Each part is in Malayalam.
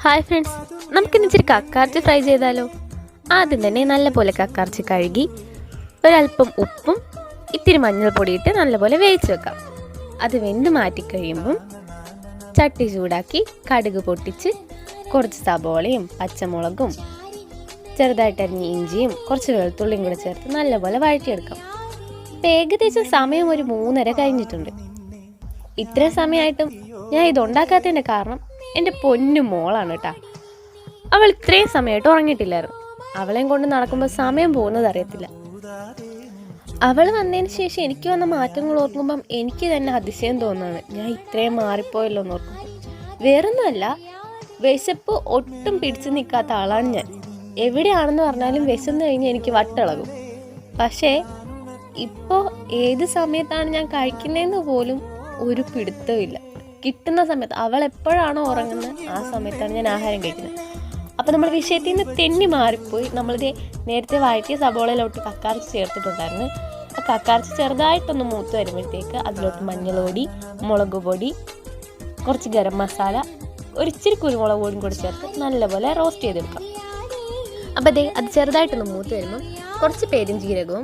ഹായ് ഫ്രണ്ട്സ്, നമുക്കിന്ന് ഇച്ചിരി കക്കാർച്ചി ഫ്രൈ ചെയ്താലോ? ആദ്യം തന്നെ നല്ലപോലെ കക്കാർച്ചി കഴുകി ഒരല്പം ഉപ്പും ഇത്തിരി മഞ്ഞൾപ്പൊടി ഇട്ട് നല്ലപോലെ വേവിച്ച് വെക്കാം. അത് വെന്ത് മാറ്റിക്കഴിയുമ്പം ചട്ടി ചൂടാക്കി കടുക് പൊട്ടിച്ച് കുറച്ച് സബോളയും പച്ചമുളകും ചെറുതായിട്ട് അരിഞ്ഞ് ഇഞ്ചിയും കുറച്ച് വെളുത്തുള്ളിയും കൂടെ ചേർത്ത് നല്ലപോലെ വഴറ്റിയെടുക്കാം. ഇപ്പം ഏകദേശം സമയം ഒരു 3:30 കഴിഞ്ഞിട്ടുണ്ട്. ഇത്രയും സമയമായിട്ടും ഞാൻ ഇതുണ്ടാക്കാത്തതിൻ്റെ കാരണം എൻ്റെ പൊന്നു മോളാണ് കേട്ടോ. അവൾ ഇത്രയും സമയമായിട്ട് ഉറങ്ങിയിട്ടില്ലായിരുന്നു. അവളെയും കൊണ്ട് നടക്കുമ്പോൾ സമയം പോകുന്നത് അറിയത്തില്ല. അവൾ വന്നതിന് ശേഷം എനിക്ക് വന്ന മാറ്റങ്ങൾ ഓർക്കുമ്പം എനിക്ക് തന്നെ അതിശയം തോന്നുകയാണ്. ഞാൻ ഇത്രയും മാറിപ്പോയല്ലോ എന്ന് ഓർക്കുമ്പോൾ. വേറൊന്നുമല്ല, വിശപ്പ് ഒട്ടും പിടിച്ചു നിൽക്കാത്ത ആളാണ് ഞാൻ. എവിടെയാണെന്ന് പറഞ്ഞാലും വിശന്ന് കഴിഞ്ഞ് എനിക്ക് വട്ടിളകും. പക്ഷേ ഇപ്പോൾ ഏത് സമയത്താണ് ഞാൻ കഴിക്കുന്നതെന്ന് പോലും ഒരു പിടുത്തമില്ല. കിട്ടുന്ന സമയത്ത് അവൾ എപ്പോഴാണോ ഉറങ്ങുന്നത് ആ സമയത്താണ് ഞാൻ ആഹാരം കഴിക്കുന്നത്. അപ്പോൾ നമ്മൾ വിഷയത്തിൽ നിന്ന് തെന്നി മാറിപ്പോയി. നമ്മളിത് നേരത്തെ വഴറ്റിയ സബോളയിലോട്ട് കക്കാർച്ചി ചേർത്തിട്ടുണ്ടായിരുന്നു. ആ കക്കാർച്ചി ചെറുതായിട്ടൊന്ന് മൂത്ത് വരുമ്പോഴത്തേക്ക് അതിലോട്ട് മഞ്ഞൾപ്പൊടി, മുളക് പൊടി, കുറച്ച് ഗരം മസാല, ഒരിച്ചിരി കുരുമുളക് പൊടിയും കൂടി ചേർത്ത് നല്ലപോലെ റോസ്റ്റ് ചെയ്തെടുക്കാം. അപ്പോൾ അത് ചെറുതായിട്ടൊന്ന് മൂത്ത് വരുമ്പം കുറച്ച് പെരുംജീരകവും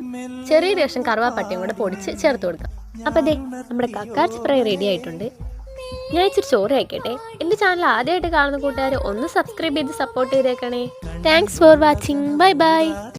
ചെറിയൊരു കഷ്ണം കറുവാപ്പട്ടയും കൂടെ പൊടിച്ച് ചേർത്ത് കൊടുക്കാം. അപ്പോൾ നമ്മുടെ കക്കാർച്ചി ഫ്രൈ റെഡി ആയിട്ടുണ്ട്. ഞാൻ ഇച്ചിരി ചോറ് കഴിക്കട്ടെ. എൻ്റെ ചാനൽ ആദ്യമായിട്ട് കാണുന്ന കൂട്ടുകാർ ഒന്ന് സബ്സ്ക്രൈബ് ചെയ്ത് സപ്പോർട്ട് ചെയ്തേക്കണേ. Thanks for watching. Bye bye.